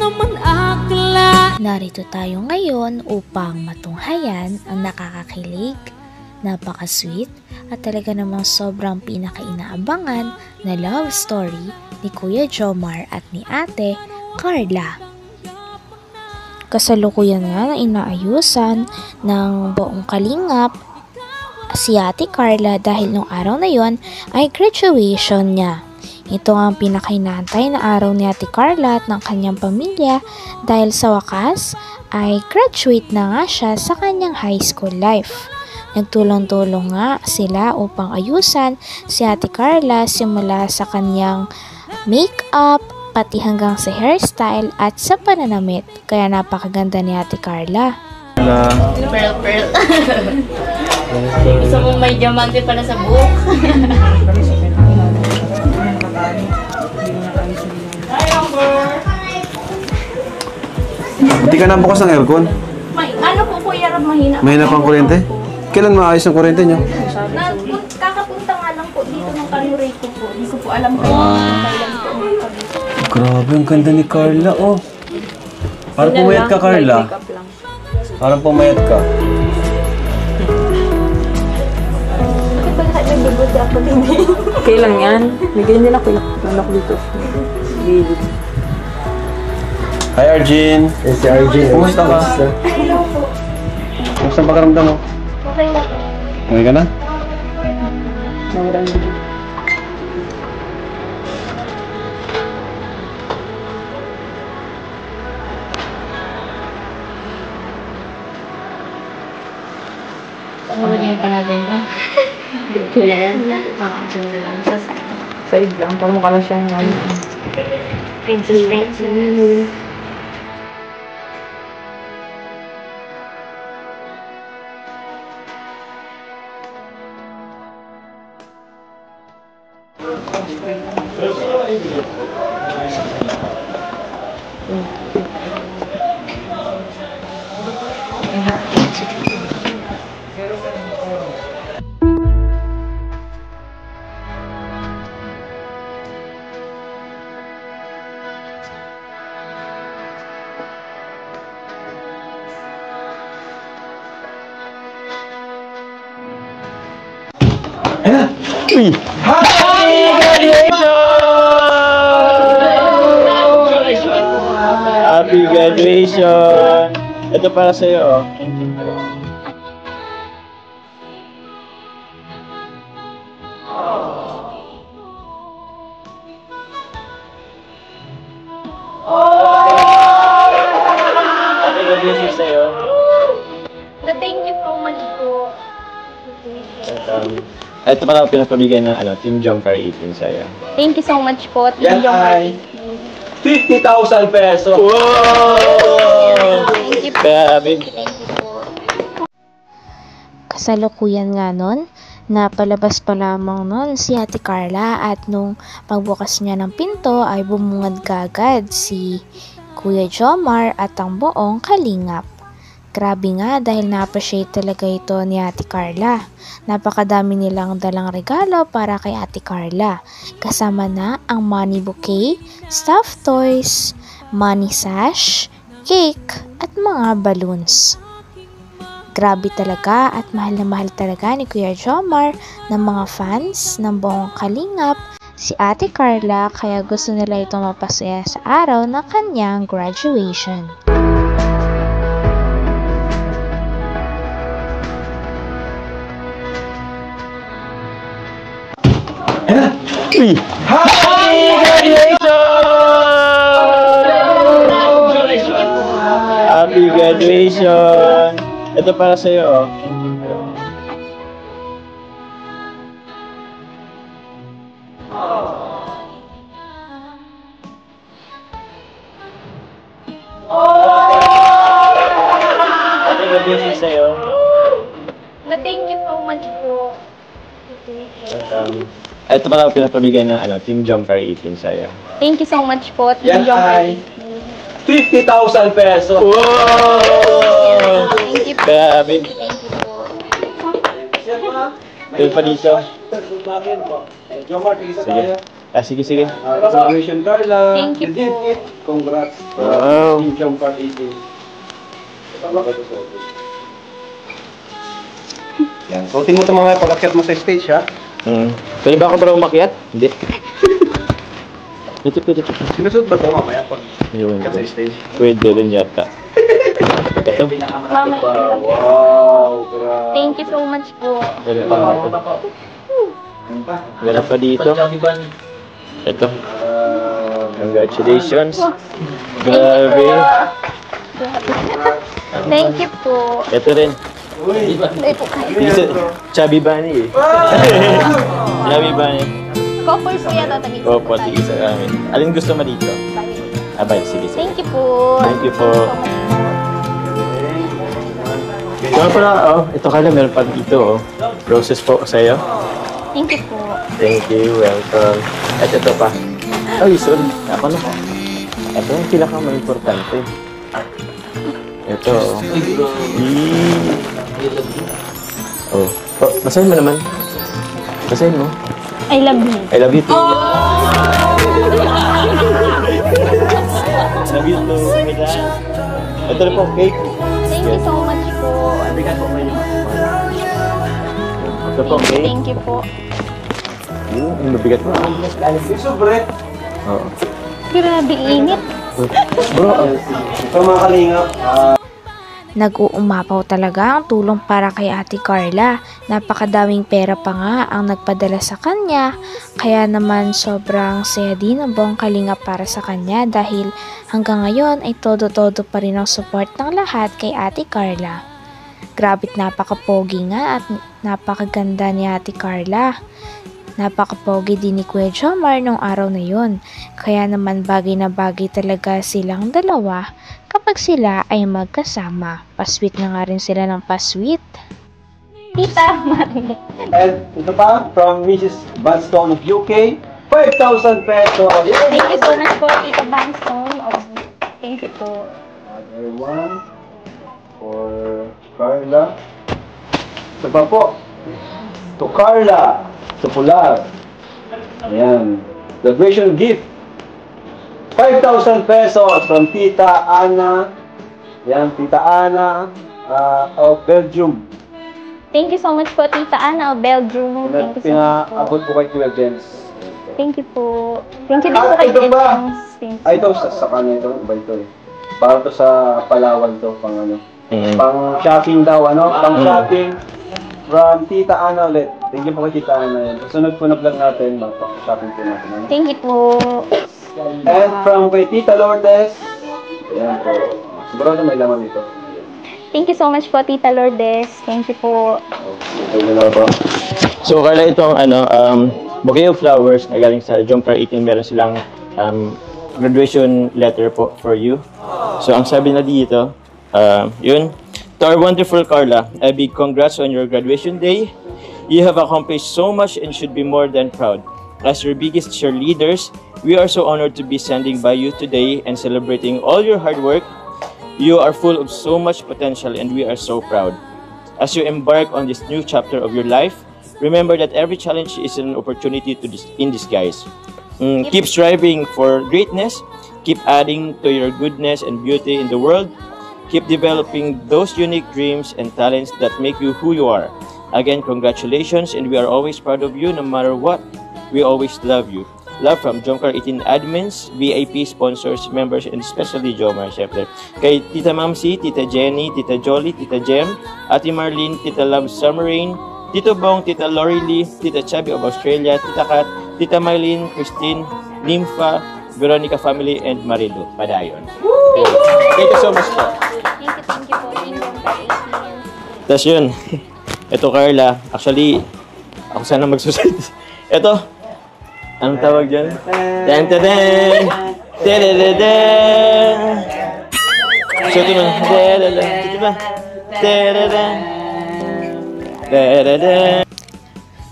naman akla. Narito tayo ngayon upang matunghayan ang nakakakilig, napaka-sweet at talaga namang sobrang pinaka-inaabangan na love story ni Kuya Jomar at ni Ate Carla. Kasalukuyan nga na inaayusan ng buong kalingap si Ate Carla dahil nung araw na yon ay graduation niya. Ito ang pinakahinantay na araw ni Ate Carla at ng kanyang pamilya dahil sa wakas ay graduate na nga siya sa kanyang high school life. Nagtulong-tulong nga sila upang ayusan si Ate Carla simula sa kanyang make-up, pati hanggang sa hairstyle at sa pananamit. Kaya napakaganda ni Ate Carla. Pearl. Gusto mo may diamante pala sa buhok? Hindi ka na bukas ng aircon? Ano po kuya, mahina. Mahina pang kuryente? Kailan maayos ang kuryente nyo? Kakapunta nga lang po dito ng kalurate ko po. Hindi ko po alam kung kailan po. Grabe, ang ganda ni Carla, oh. Parang pumayat ka, Carla. Parang pumayat ka. Bakit ba lahat nagbibot dapat hindi? Kailan yan? May ganyan ako yung anak dito. Gilid. Hi, Arjun. Si Arjun. Kumusta ka? Hello po. Kumusta ang pakiramdam mo? Okay na po. Okay ka na? Nawaran dito. Pangulin pa natin ba? Kaya yan. Side lang. Parang mukha lang siya yung ano. Princess. Happy graduation! Ito para sa'yo, oh. Happy graduation sa'yo. Thank you so much po. Ito pala pinapabigay ng Team Jomcar 18 sa'yo. Thank you so much po. Yan ay 50,000 pesos! Wow! Thank you po. Grabe. Thank you po. Kasalukuyan nga nun, napalabas pa lamang nun si Ate Carla at nung pagbukas niya ng pinto ay bumungad kaagad si Kuya Jomar at ang buong kalingap. Grabe nga dahil na-appreciate talaga ito ni Ate Carla. Napakadami nilang dalang regalo para kay Ate Carla. Kasama na ang money bouquet, stuffed toys, money sash, cake, at mga balloons. Grabe talaga at mahal na mahal talaga ni Kuya Jomar ng mga fans ng buong kalingap si Ate Carla kaya gusto nila ito mapasaya sa araw ng kanyang graduation. Happy graduation! Happy graduation! Ito para sa'yo, oh. Happy graduation sa'yo. Thank you so much po. Ito pala pinapabigay ng Team Jomcar 18 sa'yo. Thank you so much po. Yan ay 50,000 pesos! Wow! Thank you po. Grabe. Thank you po. Ito pa dito. Jomar, Sige. Sige, sige. Congratulations, Carla. Thank you did po. it. Congrats. Wow. Team Jumper 18. Yan. Suotin mo ito mamaya pag-akyat mo sa stage, ha? Pwede ba ako para umakyat? Hindi. Ito. Sinusuot ba ito mamaya pag Yun. akyat sa stage? Pwede rin yata. Ito. Mama, Wow, grabe. thank you so much po. Meron pa dito. Ito. Congratulations. Grabe. Thank you po. Ito rin. Ay po kayo. Dito, Chubby Bunny eh. Chubby Bunny. Couple po yata tagis. Opo, tigil sa amin. Alin gusto mo dito? Abay, sige. Thank you po. Thank you po. Ito pala, ito ka lang, meron pa dito, Roses po sa'yo. Thank you po. Thank you, welcome. At ito pa. Ay, sorry. Ako na. Ito yung pinaka-importante. Ito, basahin mo naman. Basahin mo. I love you. I love you too. Love you too, Milan. Ito na po, cake. Thank you so much po. Ito po, cake. Thank you po. Yung mabigat mo. Sobre. Oo. Grabe init. Bro, Ito mga kalingap. Nag-uumapaw talaga ang tulong para kay Ate Carla. Napakadaming pera pa nga ang nagpadala sa kanya. Kaya naman sobrang saya din ang buong Kalingap para sa kanya dahil hanggang ngayon ay todo-todo pa rin ang support ng lahat kay Ate Carla. Grabe't napakapogi nga at napakaganda ni Ate Carla. Napakapogi din ni Kuya Jomar nung araw na yun. Kaya naman bagay na bagay talaga silang dalawa kapag sila ay magkasama. Pasweet na nga rin sila ng pasweet. Tita Marie. And ito pa, from Mrs. Banstone of UK, 5,000 pesos. Thank you so much po, Tita Banstone. Thank you po. Another one for Carla. Ito pa po, to Carla. Popular. Ayan. Celebration gift. 5,000 pesos from Tita Ana. Ayan, Tita Ana of Belgium. Thank you so much po, Tita Ana of Belgium. Thank you so much po. Pina-abot po kay Kuya Jens. Thank you po. Thank you din po At kay ito ba? Jens. Ay, ito, sa kanya ito. Iba ito eh. Para to sa Palawan to, pang ano. Pang shopping daw, ano? Pang shopping. From Tita Ana ulit. Thank you po kay Tita Ana yan. Susunod po na vlog natin, shopping po natin. Ano? Thank you po. And from kay Tita Lourdes. Ayan po. Siguro na may laman dito. Thank you so much po, Tita Lourdes. Thank you po. Ito na po. so Carla, itong bouquet of flowers na galing sa Jumper 18, meron silang graduation letter po for you. So ang sabi na dito, yun, to our wonderful Carla, a big congrats on your graduation day. You have accomplished so much and should be more than proud. As your biggest cheerleaders, we are so honored to be standing by you today and celebrating all your hard work. You are full of so much potential and we are so proud. As you embark on this new chapter of your life, remember that every challenge is an opportunity in disguise. Keep striving for greatness. Keep adding to your goodness and beauty in the world. Keep developing those unique dreams and talents that make you who you are. Again, congratulations, and we are always proud of you no matter what. We always love you. Love from Jomcar 18 admins, VIP sponsors, members, and especially Jomar, syempre. Kay Tita Mamsi, Tita Jenny, Tita Jolly, Tita Jem, Ate Marlene, Tita Love Summerrain, Tito Bong, Tita Lori Lee, Tita Chubby of Australia, Tita Kat, Tita Mylene, Christine, Nympha, Veronica family, and Marilu Padayon. Thank you so much po. Thank you po, Team Jomcar 18. Tapos yun, ito Carla, actually, ako sana magsusunod. Ito, anong tawag dyan? Tan tan tan! Tadadadam! So ito man, tadadadam! Ito ba? Tadadadam! Tadadadam!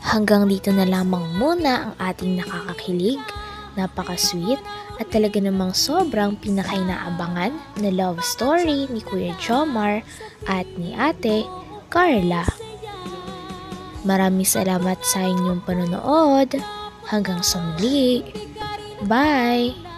Hanggang dito na lamang muna ang ating nakakakilig, napaka-sweet at talaga namang sobrang pinakainaabangan na love story ni Kuya Jomar at ni Ate Carla. Maraming salamat sa inyong panonood. Hanggang sa muli. Bye!